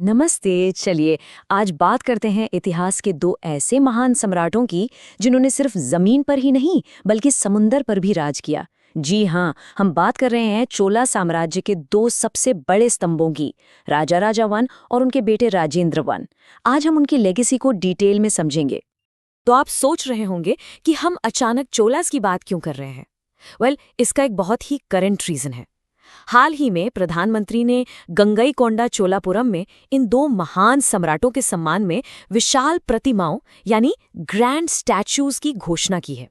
नमस्ते। चलिए आज बात करते हैं इतिहास के दो ऐसे महान सम्राटों की जिन्होंने सिर्फ जमीन पर ही नहीं बल्कि समुंदर पर भी राज किया। जी हाँ, हम बात कर रहे हैं चोला साम्राज्य के दो सबसे बड़े स्तंभों की, राजा राजा वन और उनके बेटे राजेंद्र वन। आज हम उनकी लेगेसी को डिटेल में समझेंगे। तो आप सोच रहे होंगे कि हम अचानक चोलास की बात क्यों कर रहे हैं। इसका एक बहुत ही करंट रीजन है। हाल ही में प्रधानमंत्री ने गंगईकोंडा चोलापुरम में इन दो महान सम्राटों के सम्मान में विशाल प्रतिमाओं यानी ग्रैंड स्टैच्यूज की घोषणा की है।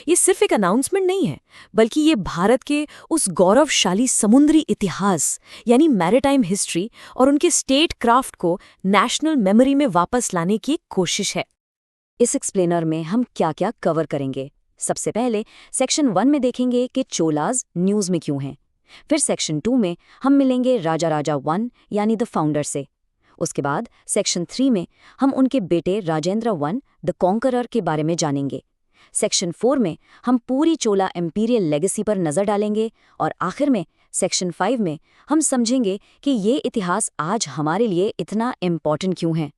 ये सिर्फ एक अनाउंसमेंट नहीं है, बल्कि ये भारत के उस गौरवशाली समुद्री इतिहास यानी मैरिटाइम हिस्ट्री और उनके स्टेट क्राफ्ट को नेशनल मेमोरी में वापस लाने की एक कोशिश है। इस एक्सप्लेनर में हम क्या क्या कवर करेंगे। सबसे पहले सेक्शन 1 में देखेंगे कि चोलाज न्यूज में क्यों हैं। फिर सेक्शन 2 में हम मिलेंगे राजा राजा वन यानी द फाउंडर से। उसके बाद सेक्शन 3 में हम उनके बेटे राजेंद्र वन द कॉन्करर के बारे में जानेंगे। सेक्शन 4 में हम पूरी चोला एम्पीरियल लेगेसी पर नजर डालेंगे और आखिर में सेक्शन 5 में हम समझेंगे कि ये इतिहास आज हमारे लिए इतना इम्पॉर्टेंट क्यों है।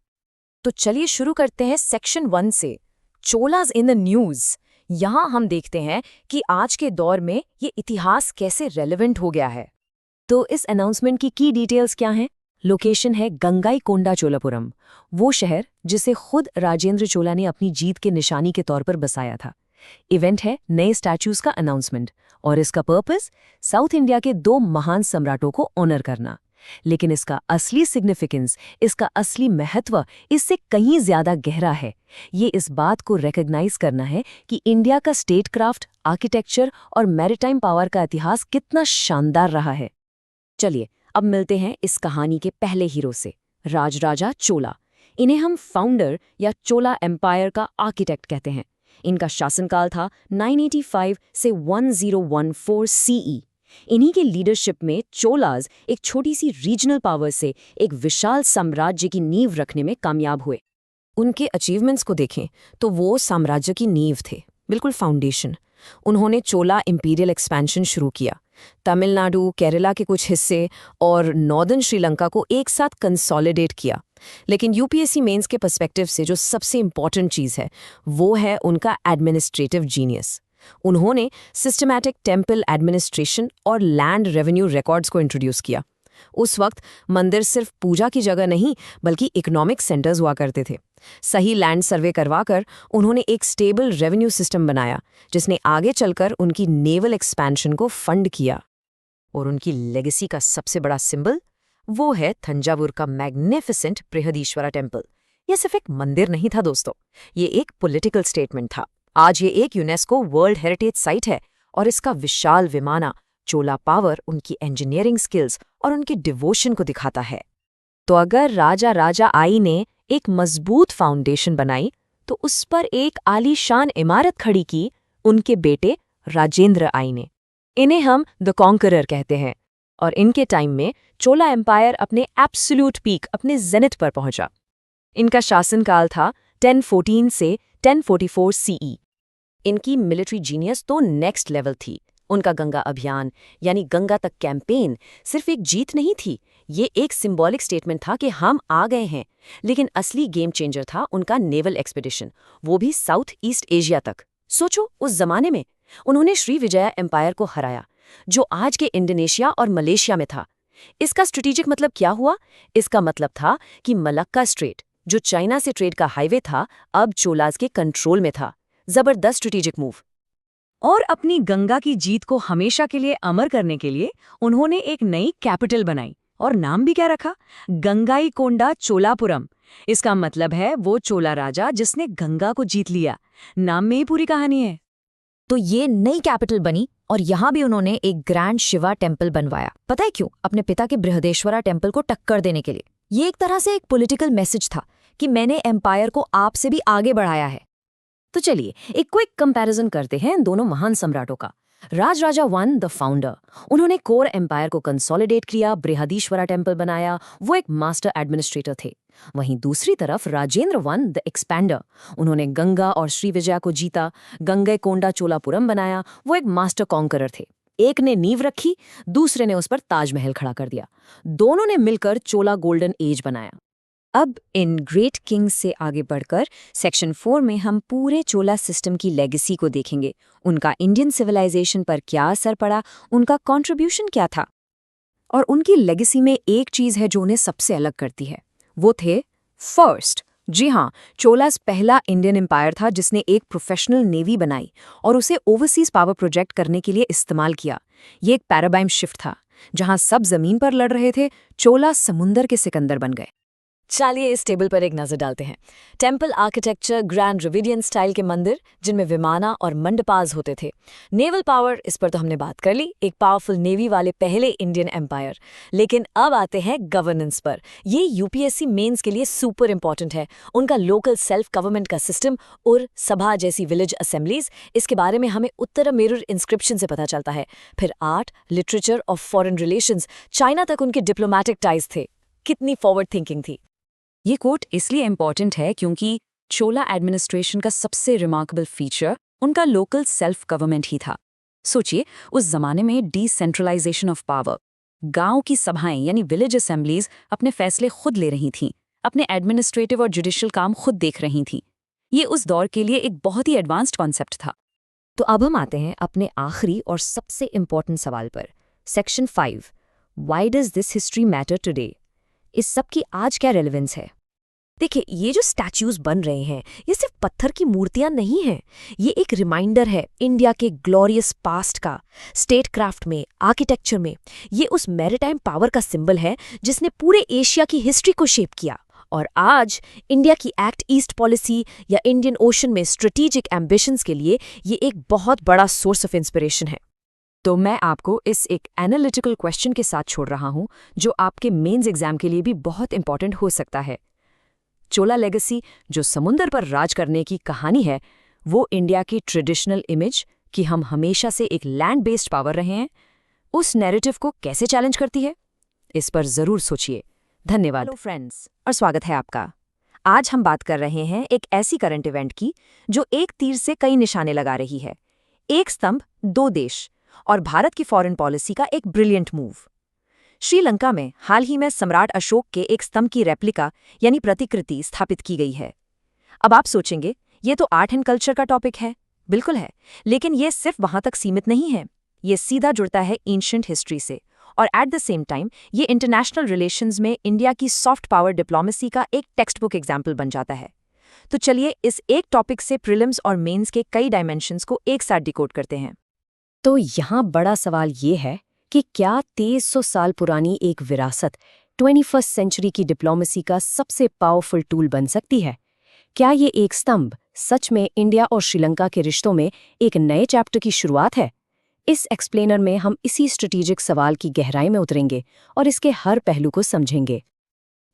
तो चलिए शुरू करते हैं सेक्शन 1 से, चोलाज इन द न्यूज। यहाँ हम देखते हैं कि आज के दौर में ये इतिहास कैसे रेलेवेंट हो गया है। तो इस अनाउंसमेंट की डिटेल्स क्या हैं? लोकेशन है गंगाईकोंडा चोलापुरम, वो शहर जिसे खुद राजेंद्र चोला ने अपनी जीत के निशानी के तौर पर बसाया था। इवेंट है नए स्टैच्यूज का अनाउंसमेंट और इसका पर्पस साउथ इंडिया के दो महान सम्राटों को ऑनर करना। लेकिन इसका असली सिग्निफिकेंस, इसका असली महत्व इससे कहीं ज्यादा गहरा है। ये इस बात को रिकॉग्नाइज करना है कि इंडिया का स्टेट क्राफ्ट, आर्किटेक्चर और मैरिटाइम पावर का इतिहास कितना शानदार रहा है। चलिए अब मिलते हैं इस कहानी के पहले हीरो से, राजराजा चोला। इन्हें हम फाउंडर या चोला एम्पायर का आर्किटेक्ट कहते हैं। इनका शासनकाल था 985 से 1014 सीई। इन्हीं के लीडरशिप में चोलाज एक छोटी सी रीजनल पावर से एक विशाल साम्राज्य की नींव रखने में कामयाब हुए। उनके अचीवमेंट्स को देखें तो वो साम्राज्य की नींव थे, बिल्कुल फाउंडेशन। उन्होंने चोला इंपीरियल एक्सपेंशन शुरू किया, तमिलनाडु, केरला के कुछ हिस्से और नॉर्दर्न श्रीलंका को एक साथ कंसोलिडेट किया। लेकिन यूपीएससी मेंस के पर्सपेक्टिव से जो सबसे इंपॉर्टेंट चीज़ है वो है उनका एडमिनिस्ट्रेटिव जीनियस। उन्होंने सिस्टमैटिक टेम्पल एडमिनिस्ट्रेशन और लैंड रेवेन्यू रिकॉर्ड्स को इंट्रोड्यूस किया। उस वक्त मंदिर सिर्फ पूजा की जगह नहीं बल्कि इकोनॉमिक सेंटर्स हुआ करते थे। सही लैंड सर्वे करवाकर उन्होंने एक स्टेबल रेवेन्यू सिस्टम बनाया जिसने आगे चलकर उनकी नेवल एक्सपेंशन को फंड किया। और उनकी लेगेसी का सबसे बड़ा सिंबल वो है थंजावुर का मैग्निफिसेंट बृहदीश्वरा टेम्पल। यह सिर्फ एक मंदिर नहीं था दोस्तों, ये एक पॉलिटिकल स्टेटमेंट था। आज ये एक यूनेस्को वर्ल्ड हेरिटेज साइट है और इसका विशाल विमाना चोला पावर, उनकी इंजीनियरिंग स्किल्स और उनके डिवोशन को दिखाता है। तो अगर राजा राजा आई ने एक मजबूत फाउंडेशन बनाई तो उस पर एक आलीशान इमारत खड़ी की उनके बेटे राजेंद्र आई ने। इन्हें हम द कॉन्करर कहते हैं और इनके टाइम में चोला एम्पायर अपने एब्सोल्यूट पीक, अपने जेनिथ पर पहुंचा। इनका शासनकाल था 1014 से 1044 सीई। इनकी मिलिट्री जीनियस तो नेक्स्ट लेवल थी। उनका गंगा अभियान यानी गंगा तक कैंपेन सिर्फ एक जीत नहीं थी, ये एक सिंबॉलिक स्टेटमेंट था कि हम आ गए हैं। लेकिन असली गेम चेंजर था उनका नेवल एक्सपीडिशन, वो भी साउथ ईस्ट एशिया तक। सोचो, उस जमाने में उन्होंने श्रीविजया एम्पायर को हराया जो आज के इंडोनेशिया और मलेशिया में था। इसका स्ट्रेटेजिक मतलब क्या हुआ? इसका मतलब था कि मलक्का स्ट्रेट, जो चाइना से ट्रेड का हाईवे था, अब चोलाज के कंट्रोल में था। जबरदस्त स्ट्रेटेजिक मूव। और अपनी गंगा की जीत को हमेशा के लिए अमर करने के लिए उन्होंने एक नई कैपिटल बनाई और नाम भी क्या रखा? गंगाईकोंडा चोलापुरम। इसका मतलब है वो चोला राजा जिसने गंगा को जीत लिया। नाम में ही पूरी कहानी है। तो ये नई कैपिटल बनी और यहाँ भी उन्होंने एक ग्रैंड शिवा टेम्पल बनवाया। पता है क्यों? अपने पिता के बृहदेश्वरा टेम्पल को टक्कर देने के लिए। ये एक तरह से एक पॉलिटिकल मैसेज था कि मैंने एम्पायर को आपसे भी आगे बढ़ाया है। तो चलिए एक क्विक कंपैरिजन करते हैं इन दोनों महान सम्राटों का। राजराजा वन द फाउंडर, उन्होंने कोर एम्पायर को कंसोलिडेट किया, बृहदीश्वरा टेम्पल बनाया, वो एक मास्टर एडमिनिस्ट्रेटर थे। वहीं दूसरी तरफ राजेंद्र वन द एक्सपैंडर, उन्होंने गंगा और श्रीविजया को जीता, गंगईकोंडा चोलापुरम बनाया, वो एक मास्टर कॉन्करर थे। एक ने नींव रखी, दूसरे ने उस पर ताजमहल खड़ा कर दिया। दोनों ने मिलकर चोला गोल्डन एज बनाया। अब इन ग्रेट किंग्स से आगे बढ़कर सेक्शन 4 में हम पूरे चोला सिस्टम की लेगेसी को देखेंगे। उनका इंडियन सिविलाइजेशन पर क्या असर पड़ा, उनका कंट्रीब्यूशन क्या था। और उनकी लेगेसी में एक चीज़ है जो उन्हें सबसे अलग करती है, वो थे फर्स्ट। जी हाँ, चोलास पहला इंडियन एम्पायर था जिसने एक प्रोफेशनल नेवी बनाई और उसे ओवरसीज पावर प्रोजेक्ट करने के लिए इस्तेमाल किया। ये एक पैराडाइम शिफ्ट था। जहाँ सब जमीन पर लड़ रहे थे, चोला समुंदर के सिकंदर बन गए। चलिए इस टेबल पर एक नजर डालते हैं। टेम्पल आर्किटेक्चर, ग्रैंड रिविडियन स्टाइल के मंदिर जिनमें विमाना और मंडपास होते थे। नेवल पावर, इस पर तो हमने बात कर ली, एक पावरफुल नेवी वाले पहले इंडियन एम्पायर। लेकिन अब आते हैं गवर्नेंस पर। ये यूपीएससी मेंस के लिए सुपर इंपॉर्टेंट है। उनका लोकल सेल्फ गवर्नमेंट का सिस्टम और सभा जैसी विलेज असेंबलीज, इसके बारे में हमें उत्तर मिरर इंस्क्रिप्शन से पता चलता है। फिर आर्ट, लिटरेचर और फॉरेन रिलेशंस, चाइना तक उनके डिप्लोमैटिक टाइज थे। कितनी फॉरवर्ड थिंकिंग थी। ये कोट इसलिए इम्पॉर्टेंट है क्योंकि चोला एडमिनिस्ट्रेशन का सबसे रिमार्केबल फीचर उनका लोकल सेल्फ गवर्नमेंट ही था। सोचिए, उस जमाने में डिसेंट्रलाइजेशन ऑफ पावर, गांव की सभाएं यानी विलेज असेंबलीज अपने फैसले खुद ले रही थीं, अपने एडमिनिस्ट्रेटिव और जुडिशियल काम खुद देख रही थीं। ये उस दौर के लिए एक बहुत ही एडवांस्ड कॉन्सेप्ट था। तो अब हम आते हैं अपने आखिरी और सबसे इम्पॉर्टेंट सवाल पर। Section 5, why does this history matter today? इस सब की आज क्या रेलेवेंस है? देखिए, ये जो स्टैच्यूज बन रहे हैं, ये सिर्फ पत्थर की मूर्तियां नहीं हैं। ये एक रिमाइंडर है इंडिया के ग्लोरियस पास्ट का। स्टेट क्राफ्ट में, आर्किटेक्चर में, ये उस मैरीटाइम पावर का सिंबल है जिसने पूरे एशिया की हिस्ट्री को शेप किया। और आज इंडिया की एक्ट ईस्ट पॉलिसी या इंडियन ओशन में स्ट्रेटेजिक एम्बिशंस के लिए ये एक बहुत बड़ा सोर्स ऑफ इंस्पिरेशन है। तो मैं आपको इस एक एनालिटिकल क्वेश्चन के साथ छोड़ रहा हूं जो आपके मेंस एग्जाम के लिए भी बहुत इंपॉर्टेंट हो सकता है। चोला लेगेसी, जो समुंदर पर राज करने की कहानी है, वो इंडिया की ट्रेडिशनल इमेज कि हम हमेशा से एक लैंड बेस्ड पावर रहे हैं, उस नैरेटिव को कैसे चैलेंज करती है? इस पर जरूर सोचिए। धन्यवाद। हेलो फ्रेंड्स, और स्वागत है आपका। आज हम बात कर रहे हैं एक ऐसी करंट इवेंट की जो एक तीर से कई निशाने लगा रही है। एक स्तंभ, दो देश और भारत की फॉरेन पॉलिसी का एक ब्रिलियंट मूव। श्रीलंका में हाल ही में सम्राट अशोक के एक स्तंभ की रेप्लिका यानी प्रतिकृति स्थापित की गई है। अब आप सोचेंगे, ये तो आर्ट एंड कल्चर का टॉपिक है। बिल्कुल है, लेकिन ये सिर्फ वहां तक सीमित नहीं है। ये सीधा जुड़ता है एंशिएंट हिस्ट्री से, और एट द सेम टाइम ये इंटरनेशनल रिलेशंस में इंडिया की सॉफ्ट पावर डिप्लोमेसी का एक टेक्स्ट बुक एग्जाम्पल बन जाता है। तो चलिए इस एक टॉपिक से प्रीलिम्स और मेंस के कई डायमेंशंस को एक साथ डिकोड करते हैं। तो यहाँ बड़ा सवाल ये है कि क्या 2300 साल पुरानी एक विरासत 21st सेंचुरी की डिप्लोमेसी का सबसे पावरफुल टूल बन सकती है? क्या ये एक स्तंभ सच में इंडिया और श्रीलंका के रिश्तों में एक नए चैप्टर की शुरुआत है? इस एक्सप्लेनर में हम इसी स्ट्रेटेजिक सवाल की गहराई में उतरेंगे और इसके हर पहलू को समझेंगे।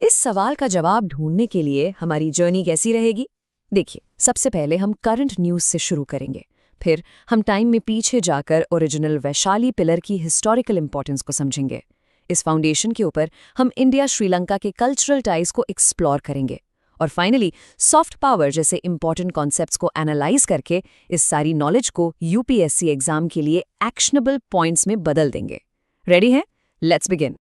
इस सवाल का जवाब ढूंढने के लिए हमारी जर्नी कैसी रहेगी? देखिए, सबसे पहले हम करंट न्यूज़ से शुरू करेंगे। फिर हम टाइम में पीछे जाकर ओरिजिनल वैशाली पिलर की हिस्टोरिकल इंपॉर्टेंस को समझेंगे। इस फाउंडेशन के ऊपर हम इंडिया श्रीलंका के कल्चरल टाइज को एक्सप्लोर करेंगे। और फाइनली सॉफ्ट पावर जैसे इंपॉर्टेंट कॉन्सेप्ट्स को एनालाइज करके इस सारी नॉलेज को यूपीएससी एग्जाम के लिए एक्शनेबल पॉइंट्स में बदल देंगे। रेडी हैं? Let's begin.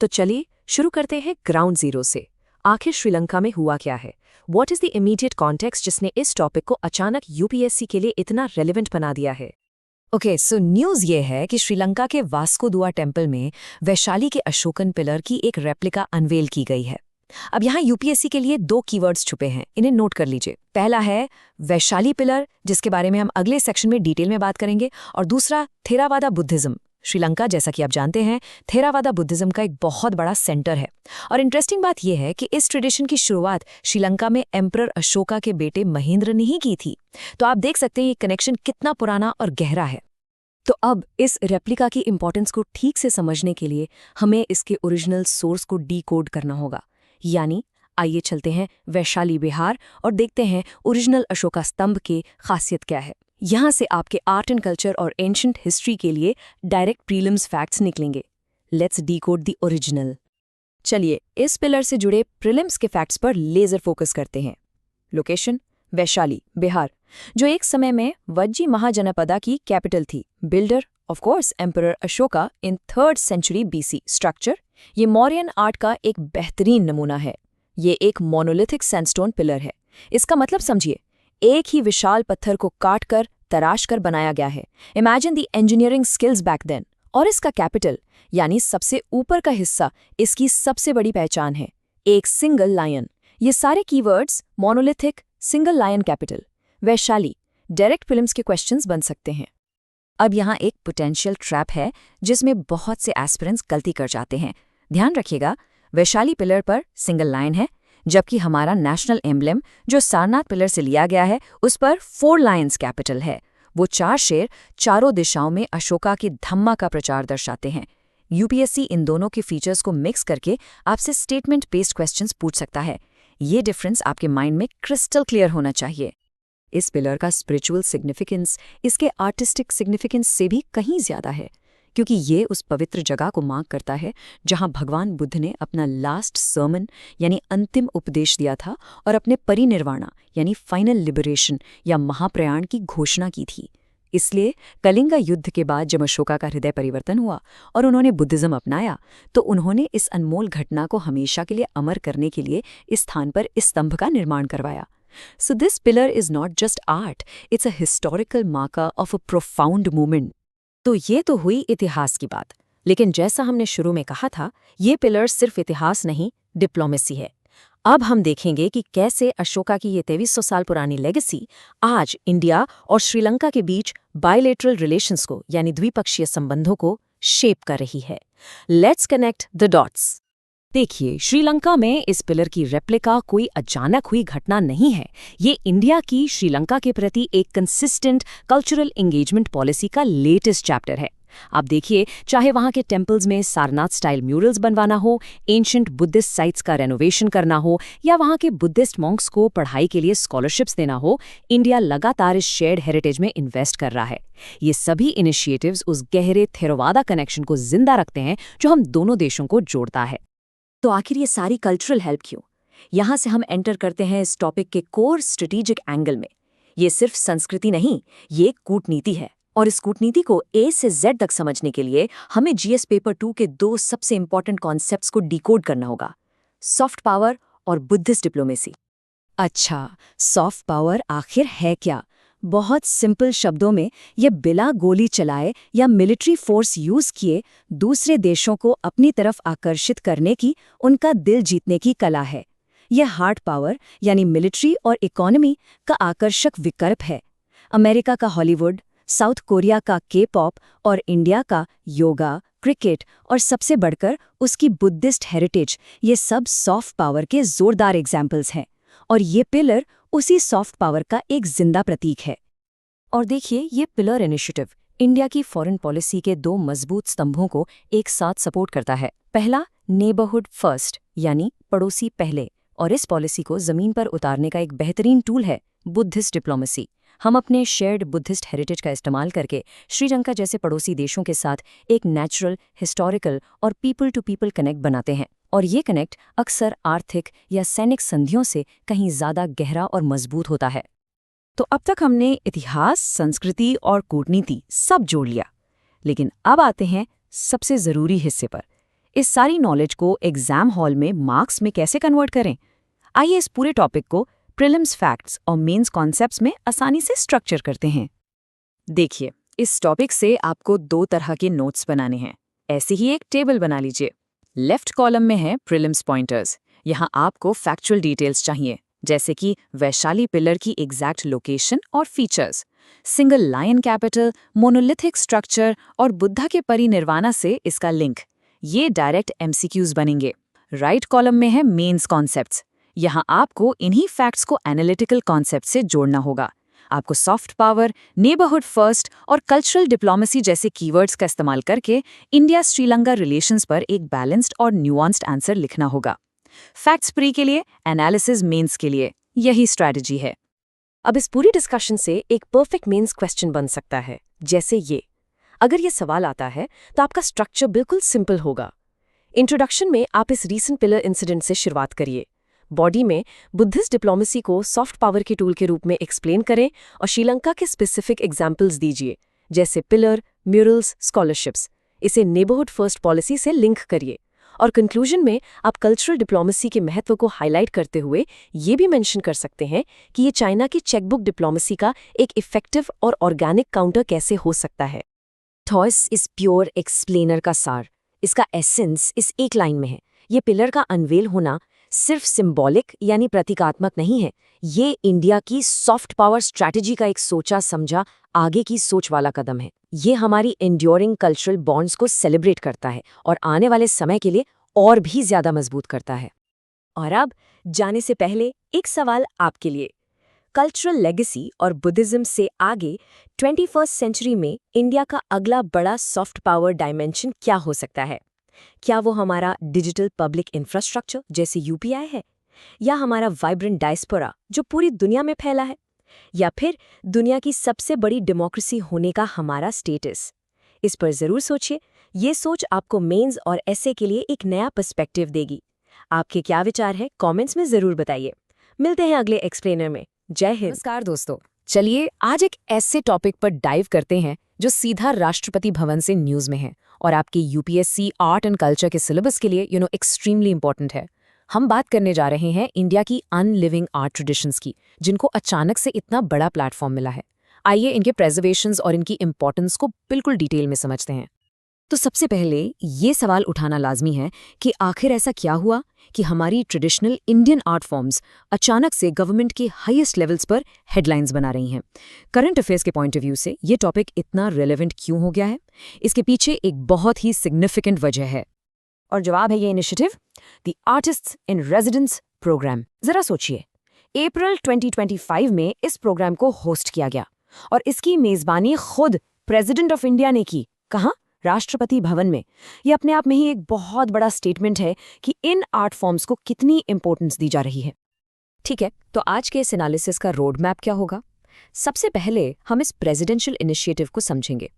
तो चलिए शुरू करते हैं ग्राउंड जीरो से। आखिर श्रीलंका में हुआ क्या है? What is the immediate context जिसने इस टॉपिक को अचानक यूपीएससी के लिए इतना रेलेवेंट बना दिया है? ओके, सो न्यूज़ ये है कि श्रीलंका के वास्को दुआ टेम्पल में वैशाली के अशोकन पिलर की एक रेप्लिका अनवेल की गई है। अब यहाँ यूपीएससी के लिए दो कीवर्ड्स छुपे हैं, इन्हें नोट कर लीजिए। पहला है वैशाली पिलर, जिसके बारे में हम अगले सेक्शन में डिटेल में बात करेंगे, और दूसरा थेरावादा बुद्धिज्म। श्रीलंका, जैसा कि आप जानते हैं, थेरावादा बुद्धिज्म का एक बहुत बड़ा सेंटर है। और इंटरेस्टिंग बात यह है कि इस ट्रेडिशन की शुरुआत श्रीलंका में एम्परर अशोका के बेटे महेंद्र ने ही की थी। तो आप देख सकते हैं ये कनेक्शन कितना पुराना और गहरा है। तो अब इस रेप्लिका की इंपॉर्टेंस को ठीक से समझने के लिए हमें इसके ओरिजिनल सोर्स को डीकोड करना होगा। यानी आइए चलते हैं वैशाली बिहार और देखते हैं ओरिजिनल अशोका स्तंभ की खासियत क्या है। यहाँ से आपके आर्ट एंड कल्चर और एंशिएंट हिस्ट्री के लिए डायरेक्ट प्रीलिम्स फैक्ट्स निकलेंगे। Let's decode the original. चलिए इस पिलर से जुड़े प्रीलिम्स के फैक्ट्स पर लेजर फोकस करते हैं। लोकेशन वैशाली बिहार, जो एक समय में वज्जी महाजनपदा की कैपिटल थी। Builder of course emperor Ashoka in 3rd century BC। Structure, ये मौर्यन आर्ट का एक बेहतरीन नमूना है। ये एक मोनोलिथिक सैंडस्टोन पिलर है। इसका मतलब समझिए, एक ही विशाल पत्थर को काटकर तराश कर बनाया गया है। Imagine the engineering skills back then. और इसका कैपिटल यानी सबसे ऊपर का हिस्सा इसकी सबसे बड़ी पहचान है, एक सिंगल लायन। ये सारे keywords monolithic, single lion capital, Vaishali, direct films के क्वेश्चंस बन सकते हैं। अब यहाँ एक पोटेंशियल ट्रैप है जिसमें बहुत से एस्पिरेंट्स गलती कर जाते हैं। ध्यान रखिएगा, वैशाली पिलर पर सिंगल लायन है, जबकि हमारा नेशनल एम्ब्लेम जो सारनाथ पिलर से लिया गया है उस पर 4 लायंस कैपिटल है। वो 4 शेर चारों दिशाओं में अशोका की धम्मा का प्रचार दर्शाते हैं। यूपीएससी इन दोनों के फीचर्स को मिक्स करके आपसे स्टेटमेंट बेस्ड क्वेश्चंस पूछ सकता है। ये डिफरेंस आपके माइंड में क्रिस्टल क्लियर होना चाहिए। इस पिलर का स्पिरिचुअल सिग्निफिकेंस इसके आर्टिस्टिक सिग्निफिकेंस से भी कहीं ज्यादा है, क्योंकि ये उस पवित्र जगह को मार्क करता है जहां भगवान बुद्ध ने अपना लास्ट सर्मन यानी अंतिम उपदेश दिया था और अपने परिनिर्वाणा यानी फाइनल लिबरेशन या महाप्रयाण की घोषणा की थी। इसलिए कलिंगा युद्ध के बाद जब अशोका का हृदय परिवर्तन हुआ और उन्होंने बुद्धिज्म अपनाया, तो उन्होंने इस अनमोल घटना को हमेशा के लिए अमर करने के लिए इस स्थान पर इस स्तंभ का निर्माण करवाया। So this pillar is not just art, it's a historical marker of a profound moment. तो ये तो हुई इतिहास की बात, लेकिन जैसा हमने शुरू में कहा था, ये पिलर सिर्फ इतिहास नहीं, डिप्लोमेसी है। अब हम देखेंगे कि कैसे अशोका की ये 2300 साल पुरानी लेगेसी आज इंडिया और श्रीलंका के बीच बायलैटरल रिलेशंस को यानी द्विपक्षीय संबंधों को शेप कर रही है। Let's connect the dots. देखिए, श्रीलंका में इस पिलर की रेप्लिका कोई अचानक हुई घटना नहीं है। ये इंडिया की श्रीलंका के प्रति एक कंसिस्टेंट कल्चरल एंगेजमेंट पॉलिसी का लेटेस्ट चैप्टर है। आप देखिए, चाहे वहाँ के टेम्पल्स में सारनाथ स्टाइल म्यूरल्स बनवाना हो, एंशिएंट बुद्धिस्ट साइट्स का रेनोवेशन करना हो, या वहाँ के बुद्धिस्ट मॉन्क्स को पढ़ाई के लिए स्कॉलरशिप्स देना हो, इंडिया लगातार इस शेयर्ड हेरिटेज में इन्वेस्ट कर रहा है। ये सभी इनिशिएटिव्स उस गहरे थेरवादा कनेक्शन को जिंदा रखते हैं जो हम दोनों देशों को जोड़ता है। तो आखिर ये सारी कल्चरल हेल्प क्यों? यहाँ से हम एंटर करते हैं इस टॉपिक के कोर स्ट्रेटेजिक एंगल में। ये सिर्फ संस्कृति नहीं, ये कूटनीति है। और इस कूटनीति को A से Z तक समझने के लिए हमें GS पेपर 2 के 2 सबसे इंपॉर्टेंट कॉन्सेप्ट्स को डिकोड करना होगा, सॉफ्ट पावर और बुद्धिस्ट डिप्लोमेसी। अच्छा, सॉफ्ट पावर आखिर है क्या? बहुत सिंपल शब्दों में, ये बिना गोली चलाए या मिलिट्री फोर्स यूज किए दूसरे देशों को अपनी तरफ आकर्षित करने की, उनका दिल जीतने की कला है। यह हार्ड पावर यानी मिलिट्री और इकोनॉमी का आकर्षक विकल्प है। अमेरिका का हॉलीवुड, साउथ कोरिया का K-पॉप और इंडिया का योगा, क्रिकेट और सबसे बढ़कर उसकी बुद्धिस्ट हेरिटेज, ये सब सॉफ्ट पावर के जोरदार एग्जाम्पल्स हैं। और ये पिलर उसी सॉफ्ट पावर का एक जिंदा प्रतीक है। और देखिए, ये पिलर इनिशिएटिव इंडिया की फॉरेन पॉलिसी के 2 मजबूत स्तंभों को एक साथ सपोर्ट करता है। पहला, नेबरहुड फर्स्ट यानी पड़ोसी पहले, और इस पॉलिसी को जमीन पर उतारने का एक बेहतरीन टूल है बुद्धिस्ट डिप्लोमेसी। हम अपने शेयर्ड बुद्धिस्ट हेरिटेज का इस्तेमाल करके श्रीलंका जैसे पड़ोसी देशों के साथ एक नेचुरल, हिस्टोरिकल और पीपल टू पीपल कनेक्ट बनाते हैं। और ये कनेक्ट अक्सर आर्थिक या सैनिक संधियों से कहीं ज्यादा गहरा और मजबूत होता है। तो अब तक हमने इतिहास, संस्कृति और कूटनीति सब जोड़ लिया, लेकिन अब आते हैं सबसे जरूरी हिस्से पर। इस सारी नॉलेज को एग्जाम हॉल में मार्क्स में कैसे कन्वर्ट करें? आइए इस पूरे टॉपिक को प्रीलिम्स फैक्ट्स और मेंस कॉन्सेप्ट्स में आसानी से स्ट्रक्चर करते हैं। देखिए, इस टॉपिक से आपको 2 तरह के नोट्स बनाने हैं। ऐसे ही एक टेबल बना लीजिए। लेफ्ट कॉलम में है प्रीलिम्स पॉइंटर्स। यहाँ आपको फैक्चुअल डिटेल्स चाहिए, जैसे कि वैशाली पिलर की एग्जैक्ट लोकेशन और features, single lion capital, monolithic structure और बुद्धा के परिनिर्वाणा से इसका लिंक। ये डायरेक्ट MCQs बनेंगे। राइट कॉलम में है मेंस कॉन्सेप्ट्स। यहाँ आपको इन्हीं फैक्ट्स को एनालिटिकल कॉन्सेप्ट से जोड़ना होगा। आपको सॉफ्ट पावर, नेबरहुड फर्स्ट और कल्चरल डिप्लोमेसी जैसे कीवर्ड्स का इस्तेमाल करके इंडिया श्रीलंका रिलेशंस पर एक बैलेंस्ड और न्यूआंस्ड आंसर लिखना होगा। फैक्ट्स प्री के लिए, एनालिसिस मेंस के लिए, यही स्ट्रैटेजी है। अब इस पूरी डिस्कशन से एक परफेक्ट मेंस क्वेश्चन बन सकता है, जैसे ये। अगर ये सवाल आता है तो आपका स्ट्रक्चर बिल्कुल सिंपल होगा। इंट्रोडक्शन में आप इस रीसेंट पिलर इंसिडेंट से शुरुआत करिए। बॉडी में बुद्धिस्ट डिप्लोमेसी को सॉफ्ट पावर के टूल के रूप में एक्सप्लेन करें और श्रीलंका के स्पेसिफिक एग्जाम्पल्स दीजिए, जैसे पिलर, म्यूरल्स, स्कॉलरशिप्स। इसे नेबरहुड फर्स्ट पॉलिसी से लिंक करिए। और कंक्लूजन में आप कल्चरल डिप्लोमेसी के महत्व को हाईलाइट करते हुए ये भी मेंशन कर सकते हैं कि ये चाइना की चेकबुक डिप्लोमेसी का एक इफेक्टिव और ऑर्गेनिक काउंटर कैसे हो सकता है। थॉयस इस प्योर एक्सप्लेनर का सार, इसका एसेंस इस एक लाइन में है। ये पिलर का अनवेल होना सिर्फ सिंबॉलिक यानी प्रतीकात्मक नहीं है, ये इंडिया की सॉफ्ट पावर स्ट्रैटेजी का एक सोचा समझा आगे की सोच वाला कदम है। ये हमारी एंड्योरिंग कल्चरल बॉन्ड्स को सेलिब्रेट करता है और आने वाले समय के लिए और भी ज्यादा मजबूत करता है। और अब जाने से पहले एक सवाल आपके लिए। कल्चरल लेगेसी और बुद्धिज्म से आगे 21st सेंचुरी में इंडिया का अगला बड़ा सॉफ्ट पावर डायमेंशन क्या हो सकता है? क्या वो हमारा डिजिटल पब्लिक इंफ्रास्ट्रक्चर जैसे यूपीआई है, या हमारा वाइब्रेंट डायस्पोरा जो पूरी दुनिया में फैला है, या फिर दुनिया की सबसे बड़ी डेमोक्रेसी होने का हमारा स्टेटस? इस पर जरूर सोचिए। ये सोच आपको मेंस और एसे के लिए एक नया पर्सपेक्टिव देगी। आपके क्या विचार है कमेंट्स में जरूर बताइए। मिलते हैं अगले एक्सप्लेनर में। जय हिंद। नमस्कार दोस्तों, चलिए आज एक ऐसे टॉपिक पर डाइव करते हैं जो सीधा राष्ट्रपति भवन से न्यूज में है और आपकी यूपीएससी आर्ट एंड कल्चर के सिलेबस के लिए एक्सट्रीमली इंपॉर्टेंट है। हम बात करने जा रहे हैं इंडिया की अनलिविंग आर्ट ट्रेडिशंस की, जिनको अचानक से इतना बड़ा प्लेटफॉर्म मिला है। आइए इनके प्रेजर्वेशंस और इनकी इंपॉर्टेंस को बिल्कुल डिटेल में समझते हैं। तो सबसे पहले ये सवाल उठाना लाजमी है कि आखिर ऐसा क्या हुआ कि हमारी ट्रेडिशनल इंडियन आर्ट फॉर्म्स अचानक से गवर्नमेंट के हाईएस्ट लेवल्स पर हेडलाइंस बना रही हैं। करंट अफेयर्स के पॉइंट ऑफ व्यू से ये टॉपिक इतना रेलेवेंट क्यों हो गया है? इसके पीछे एक बहुत ही सिग्निफिकेंट वजह है, और जवाब है ये initiative, the artists in residence programme. जरा सोचिए, अप्रैल 2025 में इस प्रोग्राम को होस्ट किया गया और इसकी मेजबानी खुद प्रेसिडेंट ऑफ इंडिया ने की। कहाँ? राष्ट्रपति भवन में। ये अपने आप में ही एक बहुत बड़ा स्टेटमेंट है कि इन आर्ट फॉर्म्स को कितनी इंपॉर्टेंस दी जा रही है। ठीक है, तो आज के इस एनालिसिस का रोड मैप क्या होगा? सबसे पहले हम इस प्रेसिडेंशियल इनिशिएटिव को समझेंगे,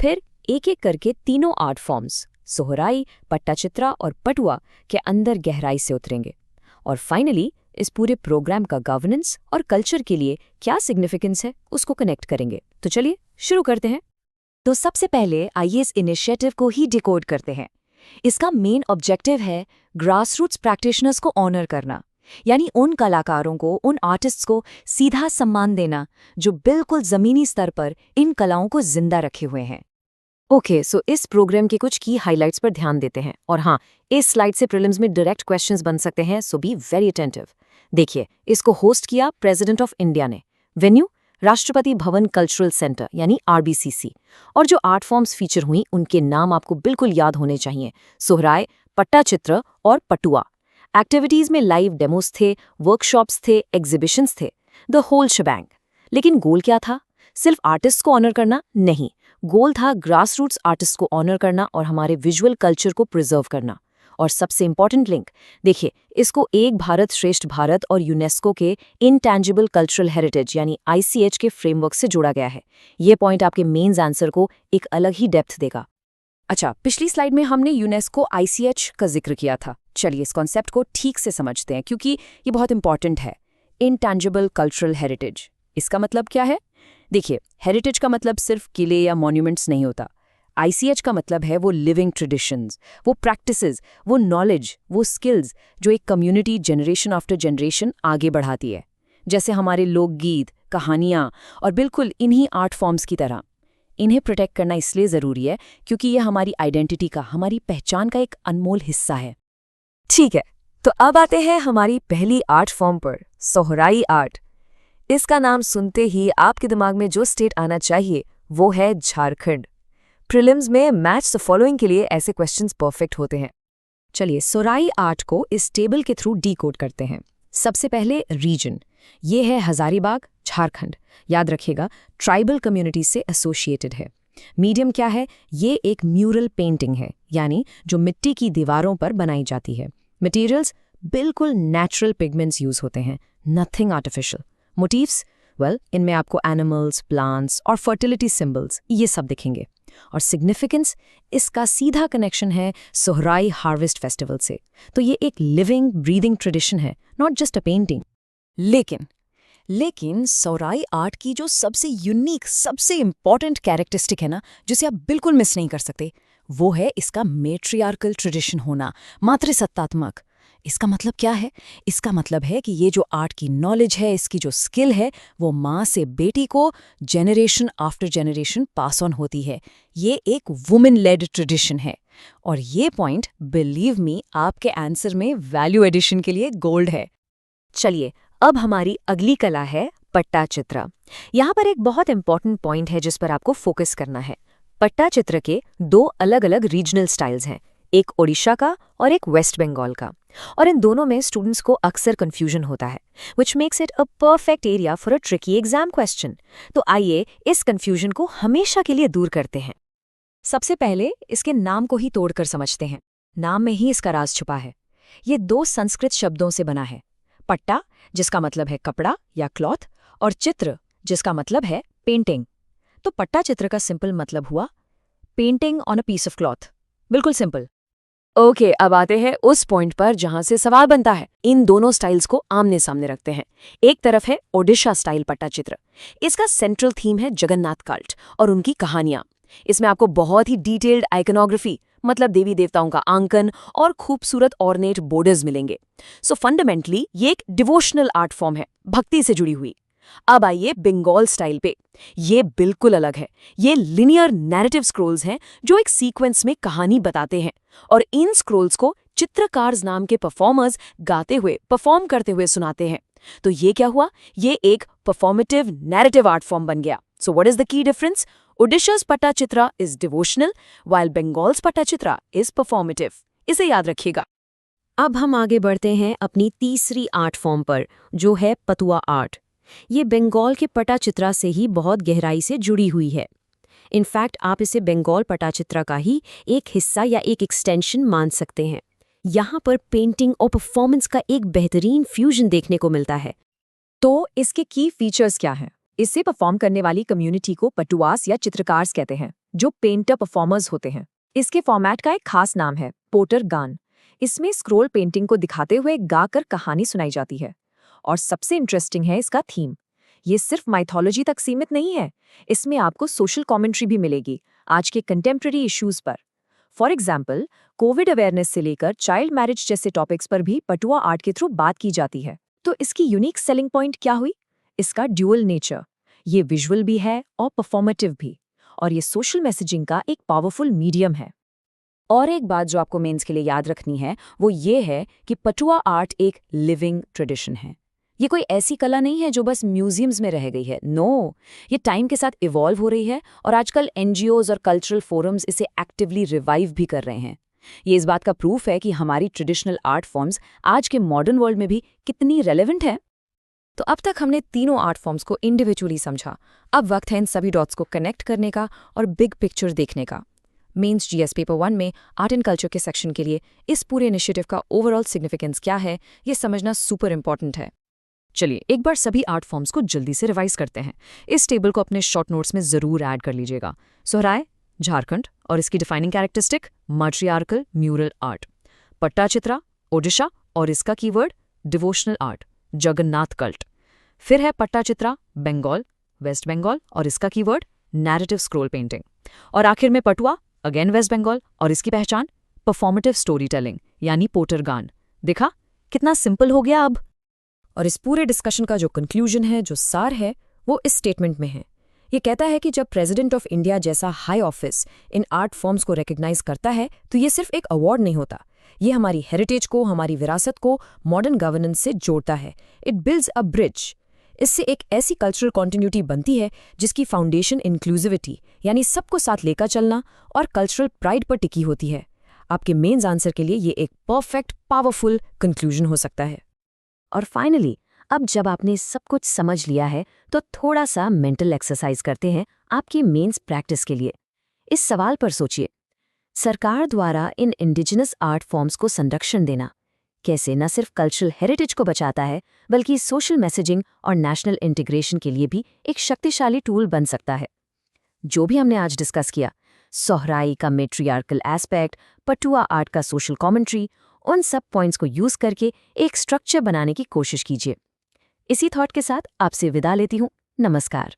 फिर एक एक करके तीनों आर्ट फॉर्म्स सोहराई, पट्टाचित्रा और पटुआ के अंदर गहराई से उतरेंगे, और फाइनली इस पूरे प्रोग्राम का गवर्नेंस और कल्चर के लिए क्या सिग्निफिकेंस है उसको कनेक्ट करेंगे। तो चलिए शुरू करते हैं। तो सबसे पहले आइए इस इनिशिएटिव को ही डिकोड करते हैं। इसका मेन ऑब्जेक्टिव है ग्रासरूट्स प्रैक्टिशनर्स को ऑनर करना, यानी उन कलाकारों को, उन आर्टिस्ट्स को सीधा सम्मान देना जो बिल्कुल जमीनी स्तर पर इन कलाओं को जिंदा रखे हुए हैं। ओके, सो इस प्रोग्राम के कुछ की हाइलाइट्स पर ध्यान देते हैं। और हाँ, इस स्लाइड से प्रीलिम्स में डायरेक्ट क्वेश्चंस बन सकते हैं, सो बी वेरी अटेंटिव। देखिए, इसको होस्ट किया प्रेसिडेंट ऑफ इंडिया ने। Venue Rashtrapati Bhavan cultural centre यानी आरबीसीसी। और जो आर्ट फॉर्म्स फीचर हुई उनके नाम आपको बिल्कुल याद होने चाहिए, सोहराय, पट्टाचित्र और पटुआ। एक्टिविटीज में लाइव डेमोस थे, वर्कशॉप्स थे, एग्जीबिशंस थे, द होल शबैंग। लेकिन गोल क्या था? सिर्फ आर्टिस्ट को ऑनर करना नहीं, गोल था ग्रासरूट्स आर्टिस्ट को ऑनर करना और हमारे विजुअल कल्चर को प्रिजर्व करना। और सबसे इंपॉर्टेंट लिंक देखिए, इसको एक भारत श्रेष्ठ भारत और यूनेस्को के इनटैंजिबल कल्चरल हेरिटेज यानी आईसीएच के फ्रेमवर्क से जोड़ा गया है। ये पॉइंट आपके मेंस आंसर को एक अलग ही डेप्थ देगा। अच्छा, पिछली स्लाइड में हमने यूनेस्को आईसीएच का जिक्र किया था। चलिए इस कॉन्सेप्ट को ठीक से समझते हैं क्योंकि ये बहुत इंपॉर्टेंट है। इनटैंजिबल कल्चरल हेरिटेज, इसका मतलब क्या है? देखिए, हेरिटेज का मतलब सिर्फ किले या मॉन्यूमेंट्स नहीं होता। आईसीएच का मतलब है वो लिविंग ट्रेडिशंस, वो प्रैक्टिसेस, वो नॉलेज, वो स्किल्स जो एक कम्युनिटी जनरेशन आफ्टर जनरेशन आगे बढ़ाती है, जैसे हमारे लोकगीत, कहानियाँ और बिल्कुल इन्हीं आर्ट फॉर्म्स की तरह। इन्हें प्रोटेक्ट करना इसलिए ज़रूरी है क्योंकि ये हमारी आइडेंटिटी का, हमारी पहचान का एक अनमोल हिस्सा है। ठीक है, तो अब आते हैं हमारी पहली आर्ट फॉर्म पर, सोहराई आर्ट। इसका नाम सुनते ही आपके दिमाग में जो स्टेट आना चाहिए वो है झारखंड। प्रीलिम्स में मैच द फॉलोइंग के लिए ऐसे क्वेश्चंस परफेक्ट होते हैं। चलिए सोहराई आर्ट को इस टेबल के थ्रू डीकोड करते हैं। सबसे पहले रीजन, ये है हजारीबाग, झारखंड। याद रखिएगा, ट्राइबल कम्युनिटी से एसोसिएटेड है। मीडियम क्या है? ये एक म्यूरल पेंटिंग है, यानी जो मिट्टी की दीवारों पर बनाई जाती है। मटेरियल्स बिल्कुल नेचुरल पिगमेंट्स यूज होते हैं, नथिंग आर्टिफिशियल। मोटिव्स, वेल, इनमें आपको एनिमल्स, प्लांट्स और फर्टिलिटी सिंबल्स ये सब दिखेंगे। और सिग्निफिकेंस, इसका सीधा कनेक्शन है सोहराई हार्वेस्ट फेस्टिवल से। तो ये एक लिविंग ब्रीदिंग ट्रेडिशन है, नॉट जस्ट अ पेंटिंग। लेकिन सोहराई आर्ट की जो सबसे यूनिक, सबसे इंपॉर्टेंट कैरेक्टरिस्टिक है ना, जिसे आप बिल्कुल मिस नहीं कर सकते, वो है इसका मेट्रियार्कल ट्रेडिशन होना, मातृसत्तात्मक। इसका मतलब क्या है? इसका मतलब है कि ये जो आर्ट की नॉलेज है, इसकी जो स्किल है, वो माँ से बेटी को generation after generation pass on होती है। ये एक वुमेन लेड ट्रेडिशन है। और ये पॉइंट, बिलीव मी, आपके आंसर में वैल्यू एडिशन के लिए गोल्ड है। चलिए, अब हमारी अगली कला है पट्टाचित्र। यहाँ पर एक बहुत इंपॉर्टेंट पॉइंट है जिस पर आपको फोकस करना है। पट्टाचित्र के दो अलग अलग रीजनल स्टाइल्स हैं, एक ओडिशा का और एक वेस्ट बंगाल का। और इन दोनों में स्टूडेंट्स को अक्सर कंफ्यूजन होता है, which makes it a perfect area for a tricky exam question. तो आइए इस कंफ्यूजन को हमेशा के लिए दूर करते हैं। सबसे पहले इसके नाम को ही तोड़कर समझते हैं। नाम में ही इसका राज छुपा है। ये दो संस्कृत शब्दों से बना है, पट्टा जिसका मतलब है कपड़ा या क्लॉथ, और चित्र जिसका मतलब है पेंटिंग। तो पट्टाचित्र का सिंपल मतलब हुआ painting on a piece of cloth. बिल्कुल सिंपल। ओके, अब आते हैं उस पॉइंट पर जहां से सवाल बनता है। इन दोनों स्टाइल्स को आमने सामने रखते हैं। एक तरफ है ओडिशा स्टाइल पट्टाचित्र। इसका सेंट्रल थीम है जगन्नाथ कल्ट और उनकी कहानियां। इसमें आपको बहुत ही डिटेल्ड आइकनोग्राफी, मतलब देवी देवताओं का आंकन और खूबसूरत ऑर्नेट बॉर्डर्स मिलेंगे। सो फंडामेंटली ये एक डिवोशनल आर्ट फॉर्म है, भक्ति से जुड़ी हुई। अब आइए बंगाल स्टाइल पे। ये बिल्कुल अलग है। ये लिनियर नैरेटिव स्क्रोल्स हैं जो एक सीक्वेंस में कहानी बताते हैं, और इन स्क्रोल्स को चित्रकार नाम के परफॉर्मर्स गाते हुए, परफॉर्म करते हुए सुनाते हैं। तो ये क्या हुआ? ये एक परफॉर्मेटिव नैरेटिव आर्ट फॉर्म बन गया। So what is the key difference? Odisha's Pattachitra is devotional, while Bengal's Pattachitra is performative. इसे याद रखिएगा। अब हम आगे बढ़ते हैं अपनी तीसरी आर्ट फॉर्म पर, जो है पटुआ आर्ट। ये बंगाल के पट्टाचित्रा से ही बहुत गहराई से जुड़ी हुई है। इनफैक्ट आप इसे बंगाल पट्टाचित्रा का ही एक हिस्सा या एक एक्सटेंशन मान सकते हैं। यहाँ पर पेंटिंग और परफॉर्मेंस का एक बेहतरीन फ्यूजन देखने को मिलता है। तो इसके की फीचर्स क्या हैं? इससे परफॉर्म करने वाली कम्युनिटी को पटुआस या चित्रकार्स कहते हैं, जो पेंटर परफॉर्मर्स होते हैं। इसके फॉर्मेट का एक खास नाम है पोटर गान। इसमें स्क्रोल पेंटिंग को दिखाते हुए गाकर कहानी सुनाई जाती है। और सबसे इंटरेस्टिंग है इसका थीम। ये सिर्फ माइथोलॉजी तक सीमित नहीं है, इसमें आपको सोशल कमेंट्री भी मिलेगी आज के कंटेम्प्रेरी इश्यूज पर। फॉर एग्जाम्पल, कोविड अवेयरनेस से लेकर चाइल्ड मैरिज जैसे टॉपिक्स पर भी पटुआ आर्ट के थ्रू बात की जाती है। तो इसकी यूनिक सेलिंग पॉइंट क्या हुई? इसका ड्यूअल नेचर। ये विजुअल भी है और परफॉर्मेटिव भी, और ये सोशल मैसेजिंग का एक पावरफुल मीडियम है। और एक बात जो आपको मेंस के लिए याद रखनी है, वो ये है कि पटुआ आर्ट एक लिविंग ट्रेडिशन है। ये कोई ऐसी कला नहीं है जो बस म्यूजियम्स में रह गई है। नो, ये टाइम के साथ इवॉल्व हो रही है, और आजकल एनजीओज और कल्चरल फोरम्स इसे एक्टिवली रिवाइव भी कर रहे हैं। ये इस बात का प्रूफ है कि हमारी ट्रेडिशनल आर्ट फॉर्म्स आज के मॉडर्न वर्ल्ड में भी कितनी रेलेवेंट है। तो अब तक हमने तीनों आर्ट फॉर्म्स को इंडिविजुअली समझा। अब वक्त है इन सभी डॉट्स को कनेक्ट करने का और बिग पिक्चर देखने का। मेंस जीएस पेपर 1 में आर्ट एंड कल्चर के सेक्शन के लिए इस पूरे इनिशिएटिव का ओवरऑल सिग्निफिकेंस क्या है, ये समझना सुपर इंपॉर्टेंट है। चलिए एक बार सभी आर्ट फॉर्म्स को जल्दी से रिवाइज करते हैं। इस टेबल को अपने शॉर्ट नोट्स में जरूर ऐड कर लीजिएगा। सोहराय झारखंड और इसकी defining characteristic matriarchal mural art. Pattachitra Odisha और इसका keyword devotional art, Jagannath cult. फिर है पट्टाचित्रा बंगाल, वेस्ट बंगाल और इसका कीवर्ड नैरेटिव स्क्रोल पेंटिंग। और आखिर में पटुआ, अगेन वेस्ट बंगाल, और इसकी पहचान परफॉर्मेटिव स्टोरी टेलिंग यानी पोटर गान। देखा कितना सिंपल हो गया अब। और इस पूरे डिस्कशन का जो कंक्लूजन है, जो सार है, वो इस स्टेटमेंट में है। ये कहता है कि जब प्रेसिडेंट ऑफ इंडिया जैसा high office in art forms को रिकॉग्नाइज करता है, तो ये सिर्फ एक अवार्ड नहीं होता। ये हमारी हेरिटेज को, हमारी विरासत को मॉडर्न गवर्नेंस से जोड़ता है। It builds a bridge. इससे एक ऐसी कल्चरल कॉन्टिन्यूटी बनती है जिसकी फाउंडेशन इंक्लूसिविटी यानी सबको साथ लेकर चलना और कल्चरल प्राइड पर टिकी होती है। आपके मेन्स आंसर के लिए ये एक परफेक्ट पावरफुल कंक्लूजन हो सकता है। और फाइनली, अब जब आपने सब कुछ समझ लिया है, तो थोड़ा सा मेंटल एक्सरसाइज करते हैं आपकी मेंस प्रैक्टिस के लिए। इस सवाल पर सोचिए, सरकार द्वारा इन इंडिजिनस आर्ट फॉर्म्स को संरक्षण देना कैसे न सिर्फ कल्चरल हेरिटेज को बचाता है, बल्कि सोशल मैसेजिंग और नेशनल इंटीग्रेशन के लिए भी एक शक्तिशाली टूल बन सकता है। जो भी हमने आज डिस्कस किया, सोहराई का मेट्रियार्कल एस्पेक्ट, पटुआ आर्ट का सोशल कमेंट्री, उन सब पॉइंट्स को यूज करके एक स्ट्रक्चर बनाने की कोशिश कीजिए। इसी थॉट के साथ आपसे विदा लेती हूँ। नमस्कार।